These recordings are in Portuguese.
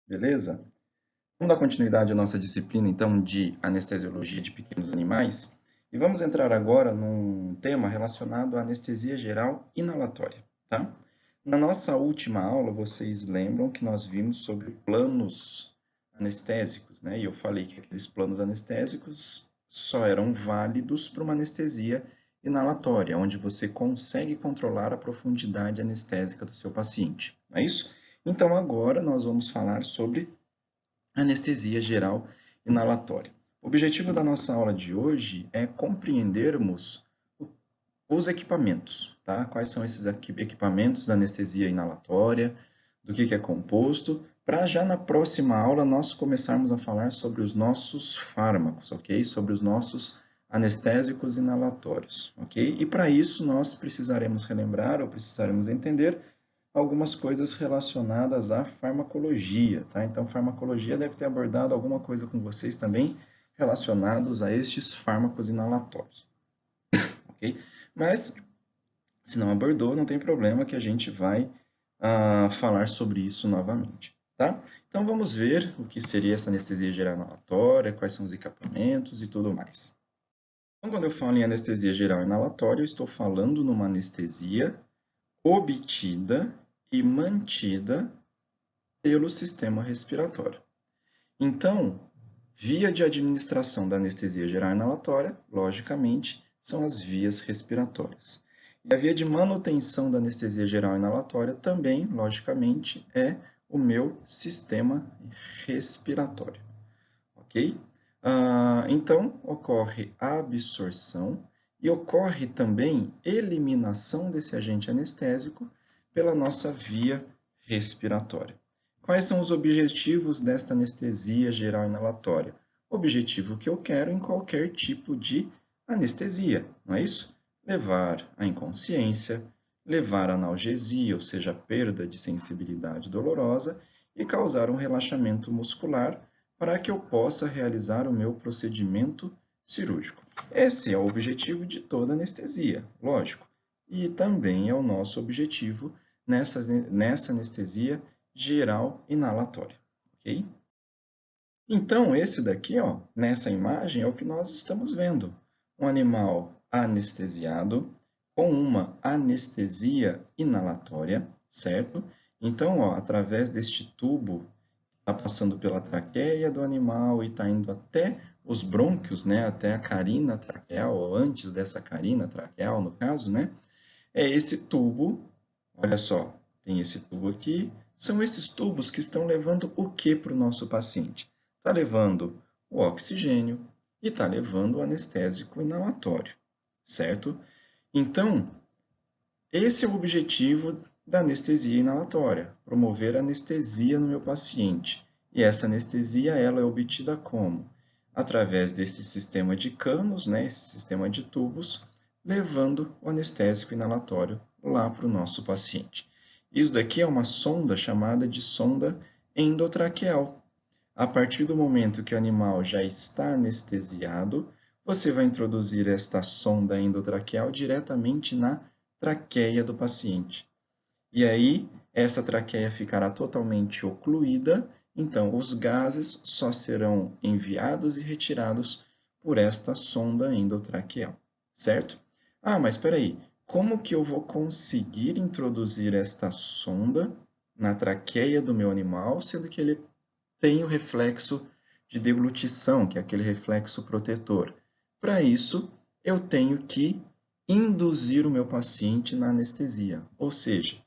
Beleza? Vamos dar continuidade à nossa disciplina, então, de anestesiologia de pequenos animais. E vamos entrar agora num tema relacionado à anestesia geral inalatória, tá? Na nossa última aula, vocês lembram que nós vimos sobre planos anestésicos, né? E eu falei que aqueles planos anestésicos só eram válidos para uma anestesia inalatória, onde você consegue controlar a profundidade anestésica do seu paciente, não é isso? Então, agora nós vamos falar sobre anestesia geral inalatória. O objetivo da nossa aula de hoje é compreendermos os equipamentos, tá? Quais são esses equipamentos da anestesia inalatória, do que é composto, para já na próxima aula nós começarmos a falar sobre os nossos fármacos, ok? Sobre os nossos anestésicos inalatórios, ok? E para isso nós precisaremos relembrar ou precisaremos entender algumas coisas relacionadas à farmacologia, tá? Então, farmacologia deve ter abordado alguma coisa com vocês também relacionados a estes fármacos inalatórios, ok? Mas, se não abordou, não tem problema que a gente vai falar sobre isso novamente, tá? Então, vamos ver o que seria essa anestesia geral inalatória, quais são os equipamentos e tudo mais. Então, quando eu falo em anestesia geral inalatória, eu estou falando numa anestesia obtida e mantida pelo sistema respiratório. Então, via de administração da anestesia geral inalatória, logicamente, são as vias respiratórias. E a via de manutenção da anestesia geral inalatória também, logicamente, é o meu sistema respiratório, ok? Então, ocorre a absorção e ocorre também eliminação desse agente anestésico pela nossa via respiratória. Quais são os objetivos desta anestesia geral inalatória? O objetivo que eu quero em qualquer tipo de anestesia, não é isso? Levar à inconsciência, levar à analgesia, ou seja, perda de sensibilidade dolorosa, e causar um relaxamento muscular para que eu possa realizar o meu procedimento cirúrgico. Esse é o objetivo de toda anestesia, lógico. E também é o nosso objetivo nessa anestesia geral inalatória, ok? Então, esse daqui, ó, nessa imagem, é o que nós estamos vendo. Um animal anestesiado com uma anestesia inalatória, certo? Então, ó, através deste tubo, está passando pela traqueia do animal e está indo até os brônquios, né? Até a carina traqueal, ou antes dessa carina traqueal, no caso, né? É esse tubo, olha só, tem esse tubo aqui, são esses tubos que estão levando o que para o nosso paciente? Está levando o oxigênio e está levando o anestésico inalatório, certo? Então, esse é o objetivo da anestesia inalatória, promover anestesia no meu paciente. E essa anestesia ela é obtida como? Através desse sistema de canos, né, esse sistema de tubos, levando o anestésico inalatório lá para o nosso paciente. Isso daqui é uma sonda chamada de sonda endotraqueal. A partir do momento que o animal já está anestesiado, você vai introduzir esta sonda endotraqueal diretamente na traqueia do paciente. E aí, essa traqueia ficará totalmente ocluída, então os gases só serão enviados e retirados por esta sonda endotraqueal, certo? Ah, mas espera aí, como que eu vou conseguir introduzir esta sonda na traqueia do meu animal, sendo que ele tem o reflexo de deglutição, que é aquele reflexo protetor? Para isso, eu tenho que induzir o meu paciente na anestesia, ou seja,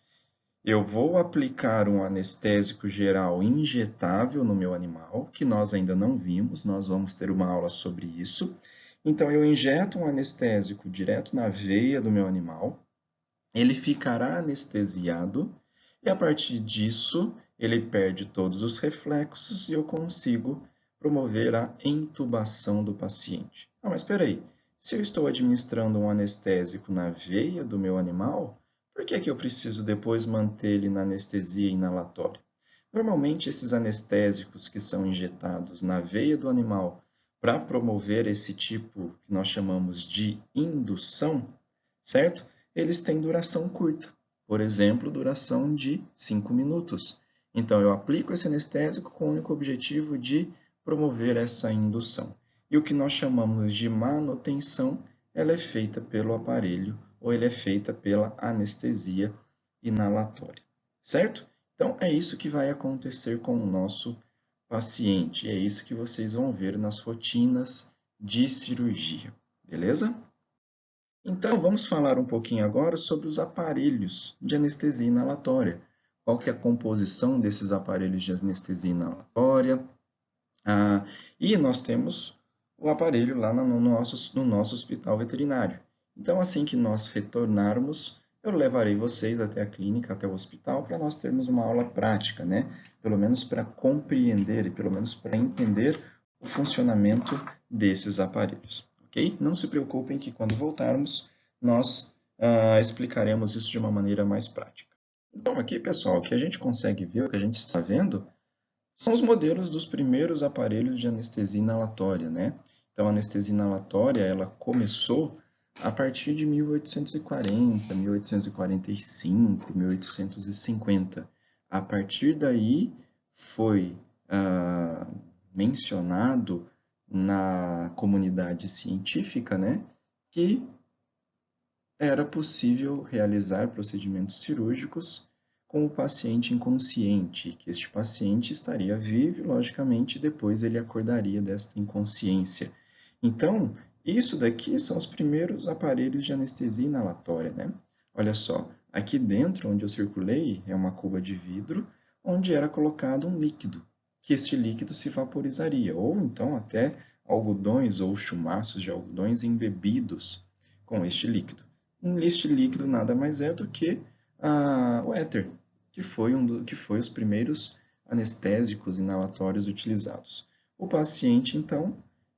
eu vou aplicar um anestésico geral injetável no meu animal, que nós ainda não vimos, nós vamos ter uma aula sobre isso. Então, eu injeto um anestésico direto na veia do meu animal, ele ficará anestesiado, e a partir disso, ele perde todos os reflexos e eu consigo promover a intubação do paciente. Ah, mas espera aí, se eu estou administrando um anestésico na veia do meu animal, por que eu preciso depois manter ele na anestesia inalatória? Normalmente, esses anestésicos que são injetados na veia do animal para promover esse tipo que nós chamamos de indução, certo? Eles têm duração curta, por exemplo, duração de 5 minutos. Então, eu aplico esse anestésico com o único objetivo de promover essa indução. E o que nós chamamos de manutenção, ela é feita pelo aparelho ou ela é feita pela anestesia inalatória, certo? Então, é isso que vai acontecer com o nosso paciente. É isso que vocês vão ver nas rotinas de cirurgia, beleza? Então, vamos falar um pouquinho agora sobre os aparelhos de anestesia inalatória. Qual que é a composição desses aparelhos de anestesia inalatória? E nós temos o aparelho lá no nosso hospital veterinário. Então, assim que nós retornarmos, eu levarei vocês até a clínica, até o hospital, para nós termos uma aula prática, né? Pelo menos para compreender e pelo menos para entender o funcionamento desses aparelhos, ok? Não se preocupem que quando voltarmos, nós explicaremos isso de uma maneira mais prática. Então, aqui, pessoal, o que a gente consegue ver, o que a gente está vendo, são os modelos dos primeiros aparelhos de anestesia inalatória, né? Então, a anestesia inalatória, ela começou a partir de 1840, 1845, 1850. A partir daí, foi mencionado na comunidade científica, né, que era possível realizar procedimentos cirúrgicos com o paciente inconsciente, que este paciente estaria vivo e, logicamente, depois ele acordaria desta inconsciência. Então, isso daqui são os primeiros aparelhos de anestesia inalatória, né? Olha só, aqui dentro, onde eu circulei, é uma cuba de vidro, onde era colocado um líquido, que este líquido se vaporizaria, ou então até algodões ou chumaços de algodões embebidos com este líquido. Este líquido nada mais é do que o éter, que foi os primeiros anestésicos inalatórios utilizados. O paciente, então,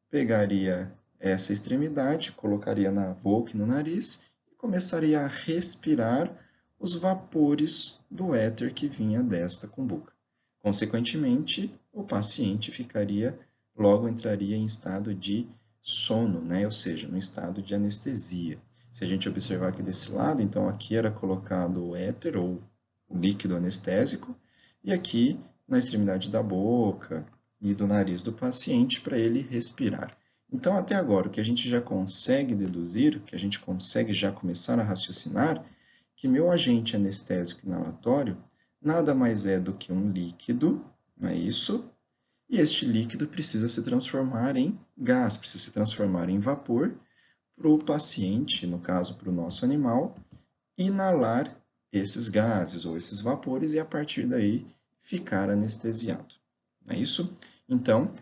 pegaria essa extremidade, colocaria na boca e no nariz e começaria a respirar os vapores do éter que vinha desta cumbuca. Consequentemente, o paciente logo entraria em estado de sono, né? Ou seja, no estado de anestesia. Se a gente observar aqui desse lado, então aqui era colocado o éter ou o líquido anestésico, e aqui na extremidade da boca e do nariz do paciente para ele respirar. Então, até agora, o que a gente já consegue deduzir, o que a gente consegue já começar a raciocinar, que meu agente anestésico inalatório nada mais é do que um líquido, não é isso? E este líquido precisa se transformar em gás, precisa se transformar em vapor, para o paciente, no caso para o nosso animal, inalar esses gases ou esses vapores e a partir daí ficar anestesiado. Não é isso? Então,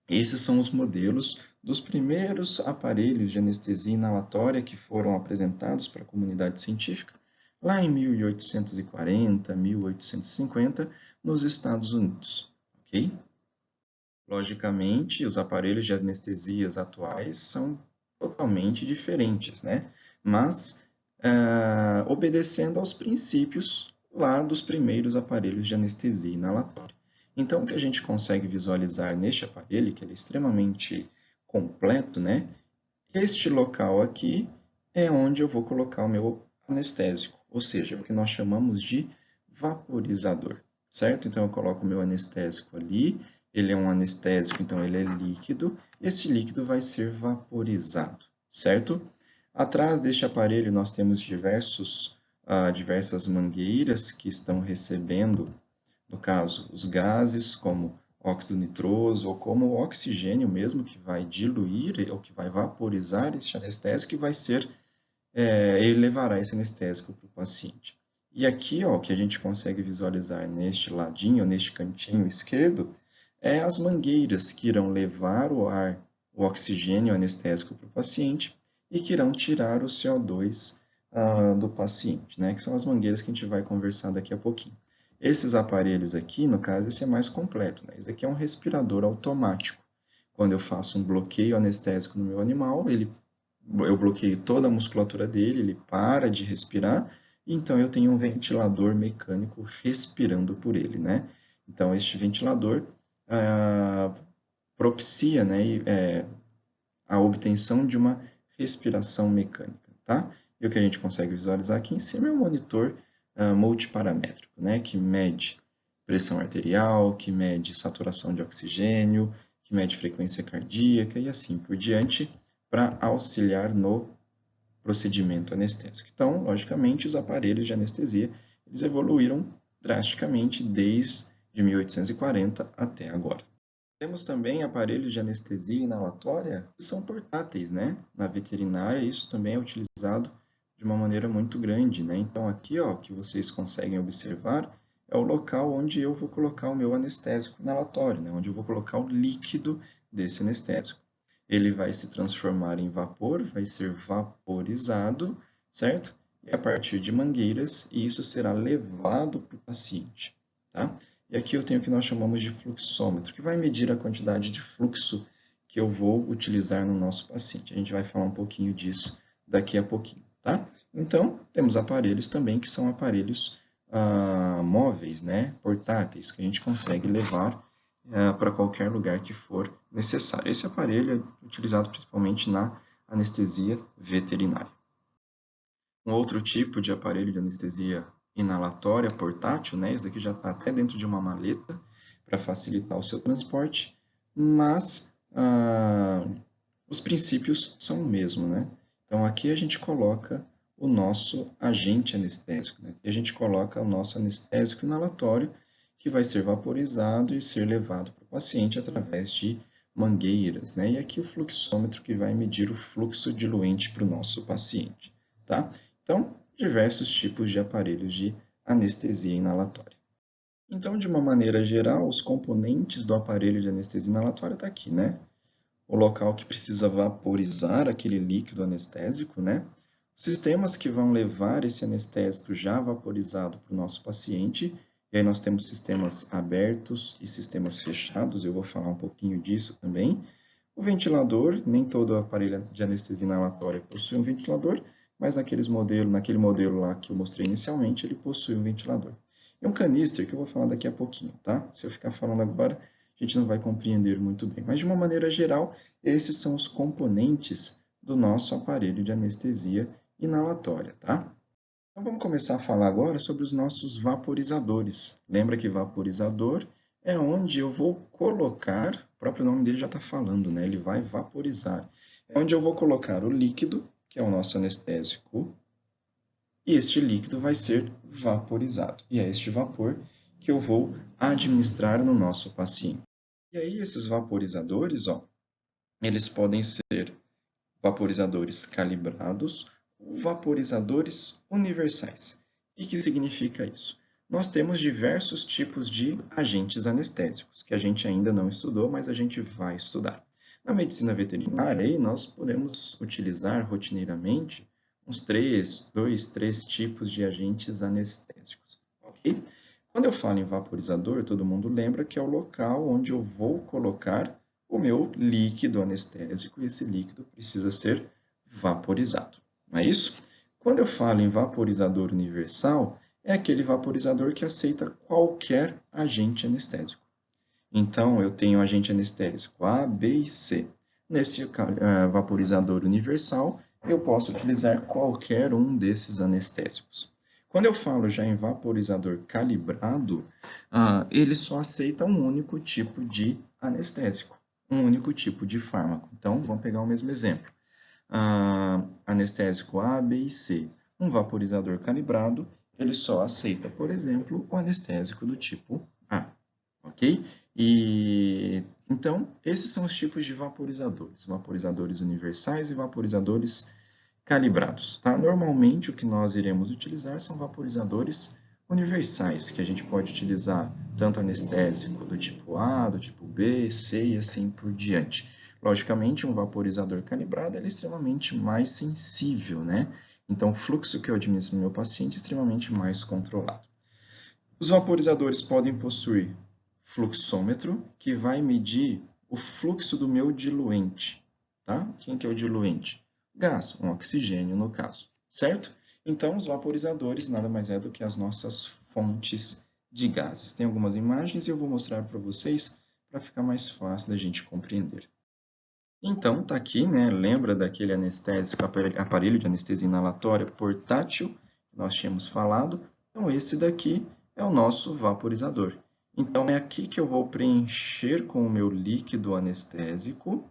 esses são os modelos dos primeiros aparelhos de anestesia inalatória que foram apresentados para a comunidade científica lá em 1840, 1850, nos Estados Unidos. Ok? Logicamente, os aparelhos de anestesias atuais são totalmente diferentes, né? Mas obedecendo aos princípios lá dos primeiros aparelhos de anestesia inalatória. Então, o que a gente consegue visualizar neste aparelho, que ele é extremamente completo, né? Este local aqui é onde eu vou colocar o meu anestésico, ou seja, o que nós chamamos de vaporizador, certo? Então, eu coloco o meu anestésico ali, ele é um anestésico, então ele é líquido, esse líquido vai ser vaporizado, certo? Atrás deste aparelho nós temos diversas mangueiras que estão recebendo, no caso, os gases, como óxido nitroso ou como o oxigênio mesmo, que vai diluir ou que vai vaporizar este anestésico e vai ser, ele levará esse anestésico para o paciente. E aqui, ó, o que a gente consegue visualizar neste ladinho, neste cantinho esquerdo, é as mangueiras que irão levar o ar, o oxigênio anestésico para o paciente e que irão tirar o CO2 do paciente, né? Que são as mangueiras que a gente vai conversar daqui a pouquinho. Esses aparelhos aqui, no caso, esse é mais completo, né? Esse aqui é um respirador automático. Quando eu faço um bloqueio anestésico no meu animal, eu bloqueio toda a musculatura dele, ele para de respirar, então eu tenho um ventilador mecânico respirando por ele, né? Então, este ventilador propicia, né, a obtenção de uma respiração mecânica, tá? E o que a gente consegue visualizar aqui em cima é um monitor multiparamétrico, né, que mede pressão arterial, que mede saturação de oxigênio, que mede frequência cardíaca e assim por diante, para auxiliar no procedimento anestésico. Então, logicamente, os aparelhos de anestesia eles evoluíram drasticamente desde 1840 até agora. Temos também aparelhos de anestesia inalatória que são portáteis, né? Na veterinária, isso também é utilizado de uma maneira muito grande, né? Então, aqui, ó, que vocês conseguem observar, é o local onde eu vou colocar o meu anestésico inalatório, né? Onde eu vou colocar o líquido desse anestésico. Ele vai se transformar em vapor, vai ser vaporizado, certo? E a partir de mangueiras, e isso será levado para o paciente, tá? E aqui eu tenho o que nós chamamos de fluxômetro, que vai medir a quantidade de fluxo que eu vou utilizar no nosso paciente. A gente vai falar um pouquinho disso daqui a pouquinho, tá? Então, temos aparelhos também que são aparelhos móveis, né? Portáteis, que a gente consegue levar para qualquer lugar que for necessário. Esse aparelho é utilizado principalmente na anestesia veterinária. Um outro tipo de aparelho de anestesia inalatória portátil, né? Esse daqui já está até dentro de uma maleta para facilitar o seu transporte, mas os princípios são o mesmo, né? Então aqui a gente coloca o nosso agente anestésico, né? Aqui a gente coloca o nosso anestésico inalatório que vai ser vaporizado e ser levado para o paciente através de mangueiras, né? E aqui o fluxômetro que vai medir o fluxo diluente para o nosso paciente, tá? Então, diversos tipos de aparelhos de anestesia inalatória. Então, de uma maneira geral, os componentes do aparelho de anestesia inalatória está aqui, né? O local que precisa vaporizar aquele líquido anestésico, né? Os sistemas que vão levar esse anestésico já vaporizado para o nosso paciente. E aí nós temos sistemas abertos e sistemas fechados, eu vou falar um pouquinho disso também. O ventilador, nem todo aparelho de anestesia inalatória possui um ventilador, mas naquele modelo lá que eu mostrei inicialmente, ele possui um ventilador. E um canister, que eu vou falar daqui a pouquinho, tá? Se eu ficar falando agora, a gente não vai compreender muito bem. Mas, de uma maneira geral, esses são os componentes do nosso aparelho de anestesia inalatória, tá? Então, vamos começar a falar agora sobre os nossos vaporizadores. Lembra que vaporizador é onde eu vou colocar, o próprio nome dele já está falando, né? Ele vai vaporizar. É onde eu vou colocar o líquido, que é o nosso anestésico, e este líquido vai ser vaporizado. E é este vapor que eu vou administrar no nosso paciente. E aí, esses vaporizadores, ó, eles podem ser vaporizadores calibrados ou vaporizadores universais. E o que significa isso? Nós temos diversos tipos de agentes anestésicos, que a gente ainda não estudou, mas a gente vai estudar. Na medicina veterinária, aí, nós podemos utilizar rotineiramente uns dois, três tipos de agentes anestésicos. Ok? Quando eu falo em vaporizador, todo mundo lembra que é o local onde eu vou colocar o meu líquido anestésico e esse líquido precisa ser vaporizado. Não é isso? Quando eu falo em vaporizador universal, é aquele vaporizador que aceita qualquer agente anestésico. Então, eu tenho agente anestésico A, B e C. Nesse vaporizador universal, eu posso utilizar qualquer um desses anestésicos. Quando eu falo já em vaporizador calibrado, ele só aceita um único tipo de anestésico, um único tipo de fármaco. Então, vamos pegar o mesmo exemplo. Anestésico A, B e C. Um vaporizador calibrado, ele só aceita, por exemplo, o anestésico do tipo A. Ok? E então, esses são os tipos de vaporizadores. Vaporizadores universais e vaporizadores calibrados. Tá? Normalmente, o que nós iremos utilizar são vaporizadores universais, que a gente pode utilizar tanto anestésico do tipo A, do tipo B, C e assim por diante. Logicamente, um vaporizador calibrado é extremamente mais sensível, né? Então, o fluxo que eu administro no meu paciente é extremamente mais controlado. Os vaporizadores podem possuir fluxômetro, que vai medir o fluxo do meu diluente. Tá? Quem que é o diluente? Gás, um oxigênio no caso, certo? Então, os vaporizadores nada mais é do que as nossas fontes de gases. Tem algumas imagens e eu vou mostrar para vocês para ficar mais fácil da gente compreender. Então, tá aqui, né? Lembra daquele anestésico, aparelho de anestesia inalatória portátil que nós tínhamos falado? Então, esse daqui é o nosso vaporizador. Então, é aqui que eu vou preencher com o meu líquido anestésico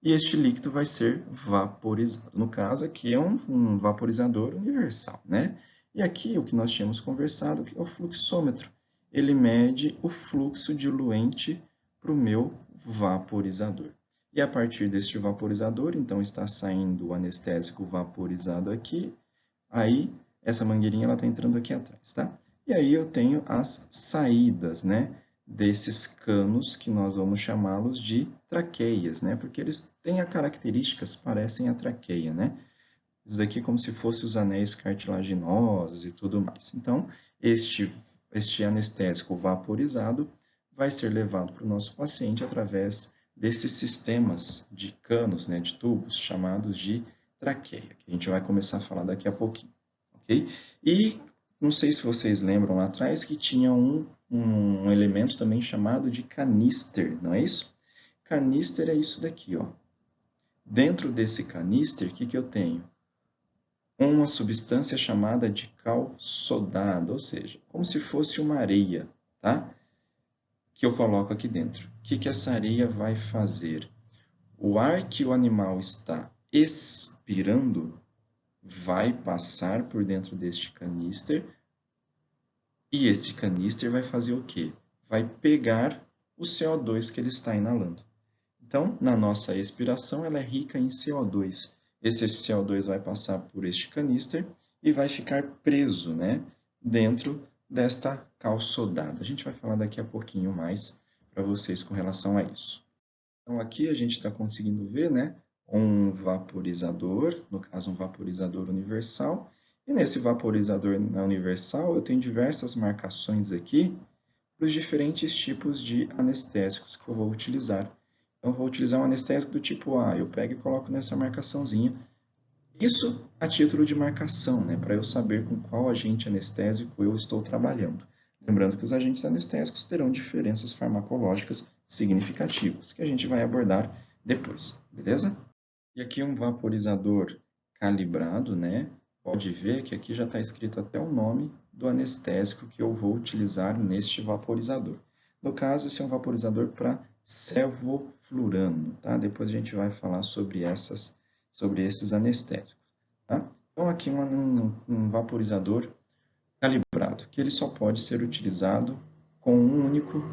e este líquido vai ser vaporizado. No caso, aqui é um vaporizador universal, né? E aqui o que nós tínhamos conversado é o fluxômetro. Ele mede o fluxo diluente para o meu vaporizador. E a partir deste vaporizador, então, está saindo o anestésico vaporizado aqui. Aí, essa mangueirinha está entrando aqui atrás, tá? E aí eu tenho as saídas, né? Desses canos que nós vamos chamá-los de traqueias, né? Porque eles têm as características, parecem a traqueia, né? Isso daqui é como se fossem os anéis cartilaginosos e tudo mais. Então, este anestésico vaporizado vai ser levado para o nosso paciente através desses sistemas de canos, né, de tubos, chamados de traqueia, que a gente vai começar a falar daqui a pouquinho, ok? E não sei se vocês lembram lá atrás que tinha um elemento também chamado de canister, não é isso? Canister é isso daqui, ó. Dentro desse canister, o que eu tenho? Uma substância chamada de cal sodado, ou seja, como se fosse uma areia, tá? Que eu coloco aqui dentro. O que essa areia vai fazer? O ar que o animal está expirando vai passar por dentro deste canister e esse canister vai fazer o quê? Vai pegar o CO2 que ele está inalando. Então, na nossa expiração, ela é rica em CO2. Esse CO2 vai passar por este canister e vai ficar preso, né, dentro desta cal sodada. A gente vai falar daqui a pouquinho mais para vocês com relação a isso. Então, aqui a gente está conseguindo ver, né, um vaporizador, no caso um vaporizador universal, e nesse vaporizador universal eu tenho diversas marcações aqui para os diferentes tipos de anestésicos que eu vou utilizar. Então, eu vou utilizar um anestésico do tipo A, eu pego e coloco nessa marcaçãozinha. Isso a título de marcação, né, para eu saber com qual agente anestésico eu estou trabalhando. Lembrando que os agentes anestésicos terão diferenças farmacológicas significativas, que a gente vai abordar depois, beleza? E aqui um vaporizador calibrado, né? Pode ver que aqui já está escrito até o nome do anestésico que eu vou utilizar neste vaporizador. No caso, esse é um vaporizador para sevoflurano, tá? Depois a gente vai falar sobre esses anestésicos, tá? Então, aqui um vaporizador calibrado, que ele só pode ser utilizado com um único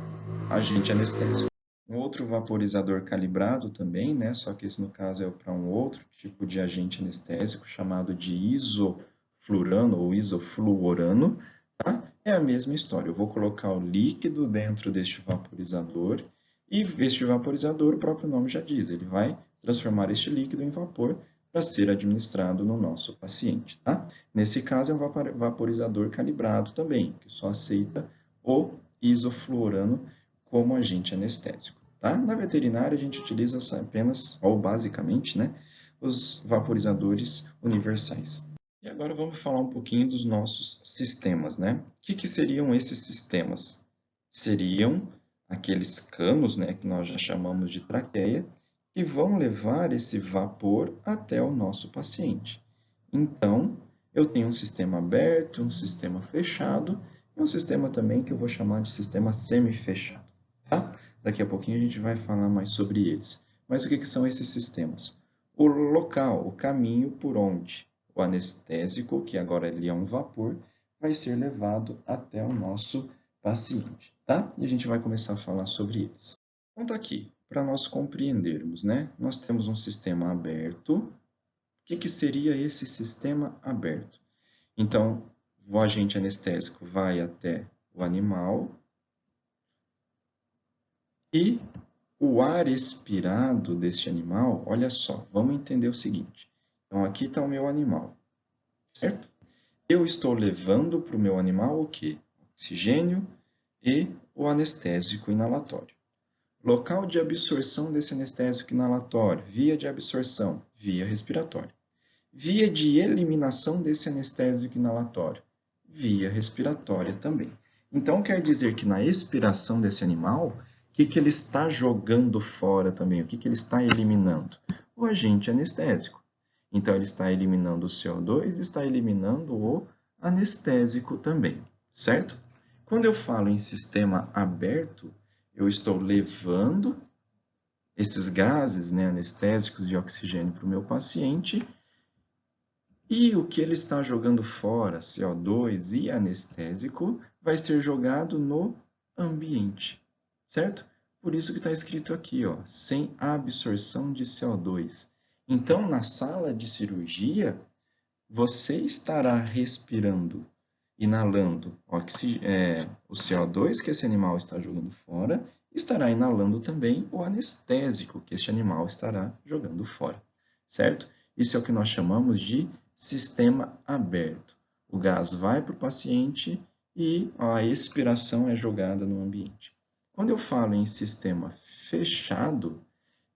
agente anestésico. Um outro vaporizador calibrado também, né? Só que esse no caso é para um outro tipo de agente anestésico chamado de isoflurano ou isofluorano, tá? É a mesma história. Eu vou colocar o líquido dentro deste vaporizador e este vaporizador, o próprio nome já diz, ele vai transformar este líquido em vapor para ser administrado no nosso paciente, tá? Nesse caso é um vaporizador calibrado também, que só aceita o isofluorano como agente anestésico. Tá? Na veterinária, a gente utiliza apenas, ou basicamente, né, os vaporizadores universais. E agora vamos falar um pouquinho dos nossos sistemas. Né? O que seriam esses sistemas? Seriam aqueles canos, né, que nós já chamamos de traqueia, que vão levar esse vapor até o nosso paciente. Então, eu tenho um sistema aberto, um sistema fechado, e um sistema também que eu vou chamar de sistema semi-fechado. Tá? Daqui a pouquinho a gente vai falar mais sobre eles. Mas o que são esses sistemas? O local, o caminho por onde o anestésico, que agora ele é um vapor, vai ser levado até o nosso paciente, tá? E a gente vai começar a falar sobre eles. Então tá aqui, para nós compreendermos, né? Nós temos um sistema aberto. O que seria esse sistema aberto? Então, o agente anestésico vai até o animal, e o ar expirado deste animal, olha só, vamos entender o seguinte. Então, aqui está o meu animal, certo? Eu estou levando para o meu animal o quê? Oxigênio e o anestésico inalatório. Local de absorção desse anestésico inalatório, via de absorção, via respiratória. Via de eliminação desse anestésico inalatório, via respiratória também. Então, quer dizer que na expiração desse animal, o que ele está jogando fora também? O que ele está eliminando? O agente anestésico. Então, ele está eliminando o CO2 e está eliminando o anestésico também, certo? Quando eu falo em sistema aberto, eu estou levando esses gases, né, anestésicos de oxigênio para o meu paciente e o que ele está jogando fora, CO2 e anestésico, vai ser jogado no ambiente, certo? Por isso que está escrito aqui, ó, sem absorção de CO2. Então, na sala de cirurgia, você estará respirando, inalando o CO2 que esse animal está jogando fora, estará inalando também o anestésico que este animal estará jogando fora, certo? Isso é o que nós chamamos de sistema aberto. O gás vai para o paciente e a expiração é jogada no ambiente. Quando eu falo em sistema fechado,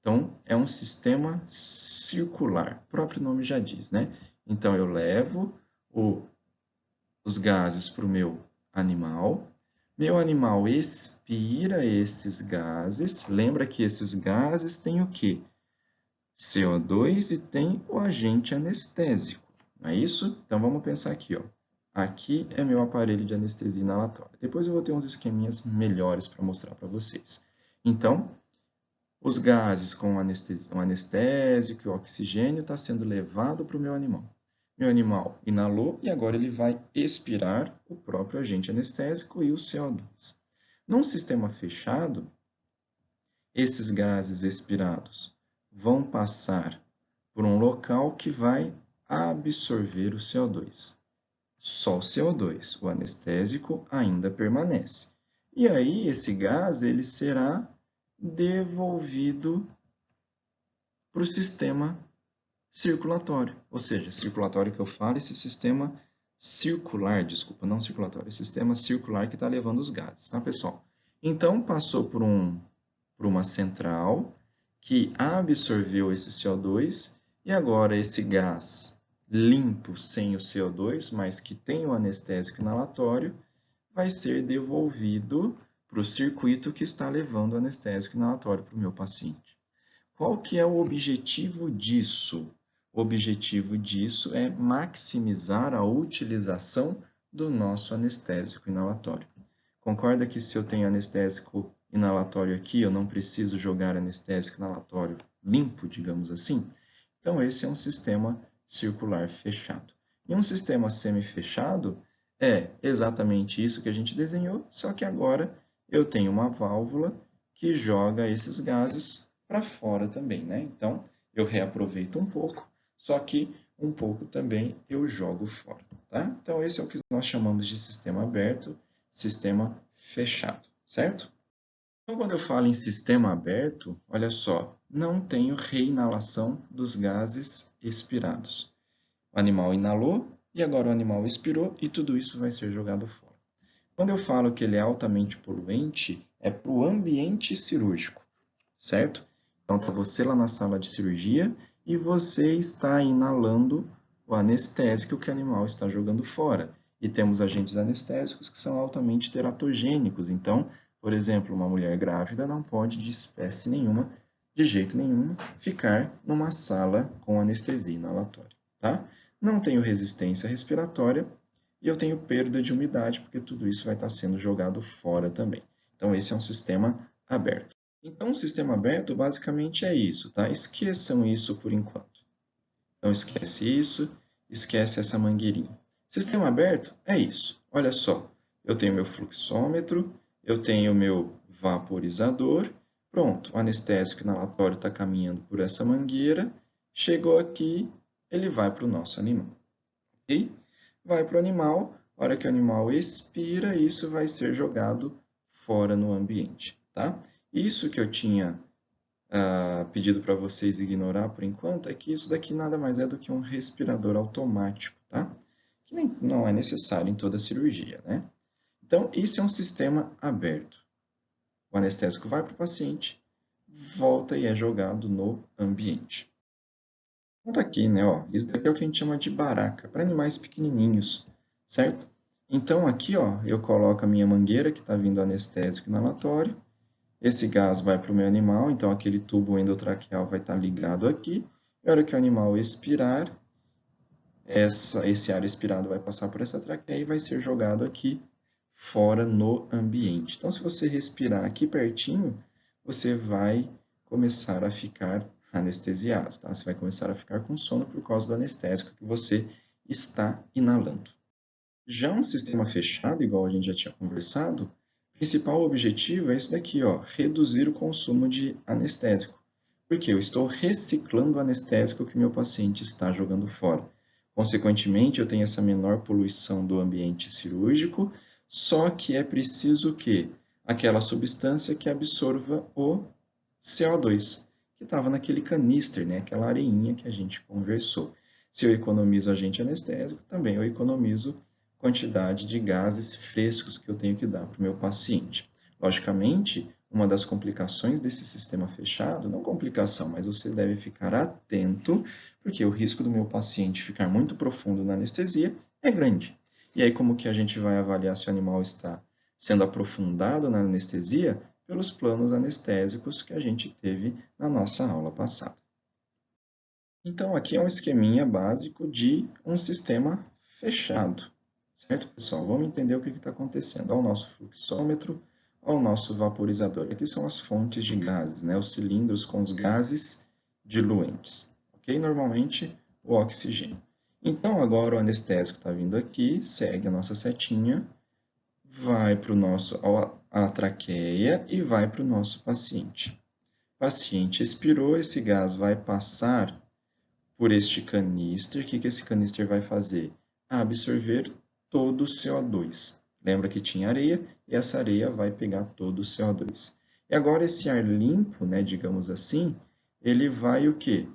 então é um sistema circular, o próprio nome já diz, né? Então eu levo os gases para o meu animal expira esses gases, lembra que esses gases têm o quê? CO2 e tem o agente anestésico, não é isso? Então vamos pensar aqui, ó. Aqui é meu aparelho de anestesia inalatória. Depois eu vou ter uns esqueminhas melhores para mostrar para vocês. Então, os gases com o anestésico e o oxigênio está sendo levado para o meu animal. Meu animal inalou e agora ele vai expirar o próprio agente anestésico e o CO2. Num sistema fechado, esses gases expirados vão passar por um local que vai absorver o CO2. Só o CO2, o anestésico ainda permanece. E aí esse gás ele será devolvido para o sistema circulatório, ou seja, circulatório que eu falo, esse sistema circular, desculpa, não circulatório, esse sistema circular que está levando os gases, tá, pessoal? Então, passou por uma central que absorveu esse CO2 e agora esse gás limpo, sem o CO2, mas que tem o anestésico inalatório, vai ser devolvido para o circuito que está levando o anestésico inalatório para o meu paciente. Qual que é o objetivo disso? O objetivo disso é maximizar a utilização do nosso anestésico inalatório. Concorda que se eu tenho anestésico inalatório aqui, eu não preciso jogar anestésico inalatório limpo, digamos assim? Então, esse é um sistema circular fechado. E um sistema semi-fechado é exatamente isso que a gente desenhou, só que agora eu tenho uma válvula que joga esses gases para fora também, né? Então, eu reaproveito um pouco, só que um pouco também eu jogo fora, tá? Então, esse é o que nós chamamos de sistema aberto, sistema fechado, certo? Então, quando eu falo em sistema aberto, olha só, não tenho reinalação dos gases expirados. O animal inalou e agora o animal expirou e tudo isso vai ser jogado fora. Quando eu falo que ele é altamente poluente, é para o ambiente cirúrgico, certo? Então, está você lá na sala de cirurgia e você está inalando o anestésico que o animal está jogando fora. E temos agentes anestésicos que são altamente teratogênicos. Então, por exemplo, uma mulher grávida não pode, de espécie nenhuma, de jeito nenhum, ficar numa sala com anestesia inalatória, tá? Não tenho resistência respiratória e eu tenho perda de umidade, porque tudo isso vai estar sendo jogado fora também. Então, esse é um sistema aberto. Então, o sistema aberto basicamente é isso, tá? Esqueçam isso por enquanto. Então, esquece isso, esquece essa mangueirinha. Sistema aberto é isso. Olha só, eu tenho meu fluxômetro, eu tenho meu vaporizador, pronto, o anestésico inalatório está caminhando por essa mangueira, chegou aqui, ele vai para o nosso animal. Ok? Vai para o animal, a hora que o animal expira, isso vai ser jogado fora no ambiente, tá? Isso que eu tinha pedido para vocês ignorar por enquanto é que isso daqui nada mais é do que um respirador automático, tá? Que não é necessário em toda cirurgia, né? Então, isso é um sistema aberto. O anestésico vai para o paciente, volta e é jogado no ambiente. Então, tá aqui, né? Ó, isso daqui é o que a gente chama de baraca, para animais pequenininhos, certo? Então, aqui, ó, eu coloco a minha mangueira, que está vindo anestésico inalatório. Esse gás vai para o meu animal, então aquele tubo endotraqueal vai estar ligado aqui. E a hora que o animal expirar, esse ar expirado vai passar por essa traqueia e vai ser jogado aqui fora no ambiente. Então, se você respirar aqui pertinho, você vai começar a ficar anestesiado, tá? Você vai começar a ficar com sono por causa do anestésico que você está inalando. Já um sistema fechado, igual a gente já tinha conversado, o principal objetivo é esse daqui, ó, reduzir o consumo de anestésico. Porque eu estou reciclando o anestésico que meu paciente está jogando fora. Consequentemente, eu tenho essa menor poluição do ambiente cirúrgico, só que é preciso que aquela substância que absorva o CO2, que estava naquele canister, né? Aquela areinha que a gente conversou. Se eu economizo agente anestésico, também eu economizo quantidade de gases frescos que eu tenho que dar para o meu paciente. Logicamente, uma das complicações desse sistema fechado, não complicação, mas você deve ficar atento, porque o risco do meu paciente ficar muito profundo na anestesia é grande. E aí, como que a gente vai avaliar se o animal está sendo aprofundado na anestesia? Pelos planos anestésicos que a gente teve na nossa aula passada. Então, aqui é um esqueminha básico de um sistema fechado. Certo, pessoal? Vamos entender o que está acontecendo. Olha o nosso fluxômetro, olha o nosso vaporizador. Aqui são as fontes de gases, né? Os cilindros com os gases diluentes. Ok? Normalmente, o oxigênio. Então, agora o anestésico está vindo aqui, segue a nossa setinha, vai para a traqueia e vai para o nosso paciente. O paciente expirou, esse gás vai passar por este canister. O que esse canister vai fazer? Absorver todo o CO2. Lembra que tinha areia e essa areia vai pegar todo o CO2. E agora esse ar limpo, né, digamos assim, ele vai o quê?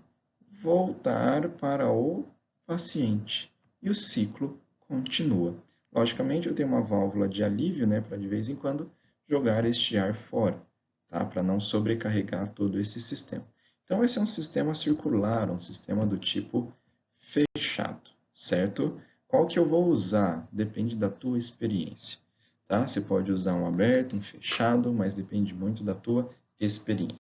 Voltar para o paciente. E o ciclo continua. Logicamente, eu tenho uma válvula de alívio, né, para de vez em quando jogar este ar fora, tá? Para não sobrecarregar todo esse sistema. Então, esse é um sistema circular, um sistema do tipo fechado, certo? Qual que eu vou usar? Depende da tua experiência, tá? Você pode usar um aberto, um fechado, mas depende muito da tua experiência.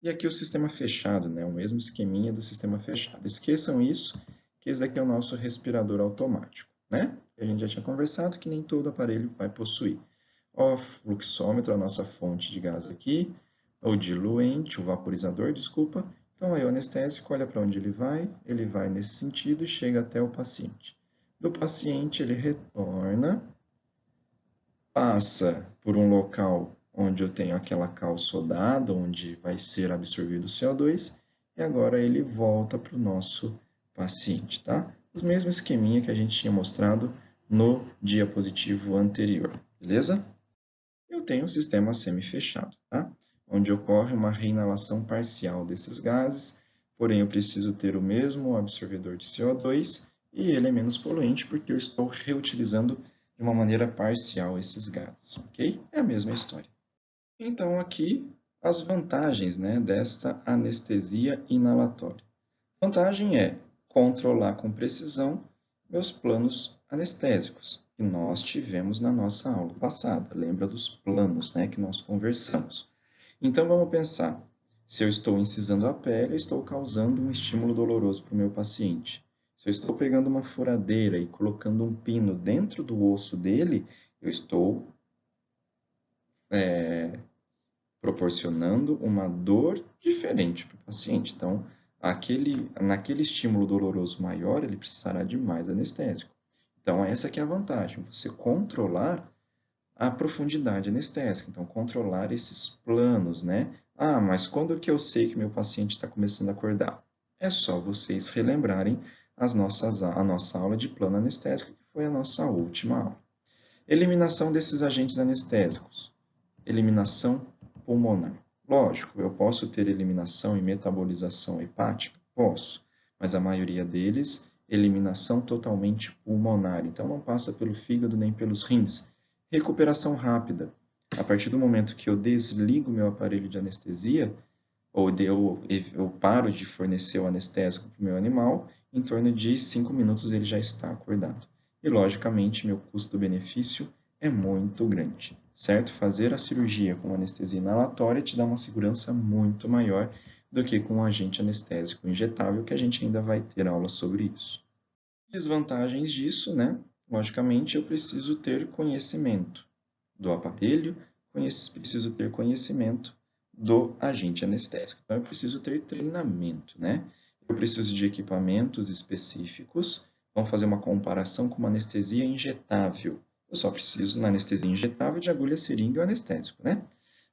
E aqui o sistema fechado, né? O mesmo esqueminha do sistema fechado. Esqueçam isso, que esse daqui é o nosso respirador automático, né? A gente já tinha conversado que nem todo aparelho vai possuir. O fluxômetro, a nossa fonte de gás aqui, o diluente, o vaporizador, desculpa. Então, aí o anestésico olha para onde ele vai nesse sentido e chega até o paciente. Do paciente, ele retorna, passa por um local onde eu tenho aquela cal sodada, onde vai ser absorvido o CO2, e agora ele volta para o nosso paciente, tá? O mesmo esqueminha que a gente tinha mostrado no diapositivo anterior, beleza? Eu tenho um sistema semi-fechado, tá? Onde ocorre uma reinalação parcial desses gases, porém eu preciso ter o mesmo absorvedor de CO2 e ele é menos poluente porque eu estou reutilizando de uma maneira parcial esses gases, ok? É a mesma história. Então, aqui as vantagens, né, desta anestesia inalatória. Vantagem é controlar com precisão meus planos anestésicos, que nós tivemos na nossa aula passada. Lembra dos planos, né, que nós conversamos. Então, vamos pensar. Se eu estou incisando a pele, eu estou causando um estímulo doloroso para o meu paciente. Se eu estou pegando uma furadeira e colocando um pino dentro do osso dele, eu estou proporcionando uma dor diferente para o paciente. Então, naquele estímulo doloroso maior, ele precisará de mais anestésico. Então, essa que é a vantagem, você controlar a profundidade anestésica, então controlar esses planos, né? Ah, mas quando que eu sei que meu paciente está começando a acordar? É só vocês relembrarem a nossa aula de plano anestésico, que foi a nossa última aula. Eliminação desses agentes anestésicos. Eliminação pulmonar. Lógico, eu posso ter eliminação e metabolização hepática? Posso, mas a maioria deles, eliminação totalmente pulmonar. Então, não passa pelo fígado nem pelos rins. Recuperação rápida. A partir do momento que eu desligo meu aparelho de anestesia, ou eu paro de fornecer o anestésico para o meu animal, em torno de 5 minutos ele já está acordado. E, logicamente, meu custo-benefício é muito grande, certo? Fazer a cirurgia com anestesia inalatória te dá uma segurança muito maior do que com um agente anestésico injetável, que a gente ainda vai ter aula sobre isso. Desvantagens disso, né? Logicamente, eu preciso ter conhecimento. do aparelho, preciso ter conhecimento do agente anestésico. Então, eu preciso ter treinamento, né? Eu preciso de equipamentos específicos. Vamos fazer uma comparação com uma anestesia injetável. Eu só preciso, na anestesia injetável, de agulha, seringa e anestésico, né?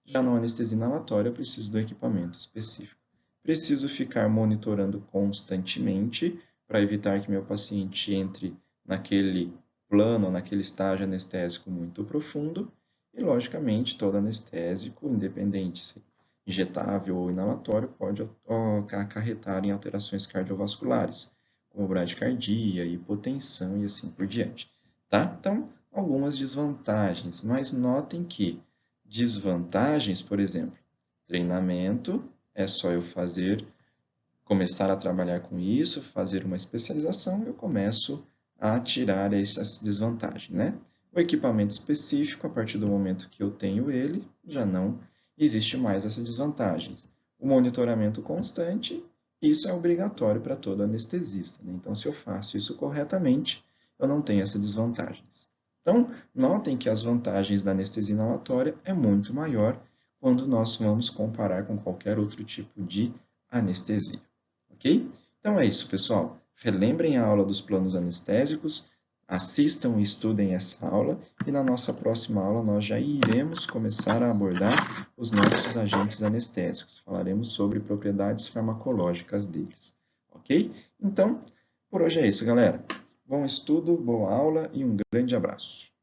Já na anestesia inalatória, eu preciso do equipamento específico. Preciso ficar monitorando constantemente para evitar que meu paciente entre naquele plano, naquele estágio anestésico muito profundo. E, logicamente, todo anestésico, independente se injetável ou inalatório, pode acarretar em alterações cardiovasculares, como bradicardia, hipotensão e assim por diante. Tá? Então, algumas desvantagens, mas notem que desvantagens, por exemplo, treinamento, é só eu começar a trabalhar com isso, fazer uma especialização, eu começo a tirar essas desvantagens, né? O equipamento específico, a partir do momento que eu tenho ele, já não existe mais essas desvantagens. O monitoramento constante, isso é obrigatório para todo anestesista, né? Então, se eu faço isso corretamente, eu não tenho essas desvantagens. Então, notem que as vantagens da anestesia inalatória é muito maior quando nós vamos comparar com qualquer outro tipo de anestesia. Ok? Então é isso, pessoal. Relembrem a aula dos planos anestésicos, assistam e estudem essa aula e na nossa próxima aula nós já iremos começar a abordar os nossos agentes anestésicos. Falaremos sobre propriedades farmacológicas deles. Ok? Então, por hoje é isso, galera. Bom estudo, boa aula e um grande abraço.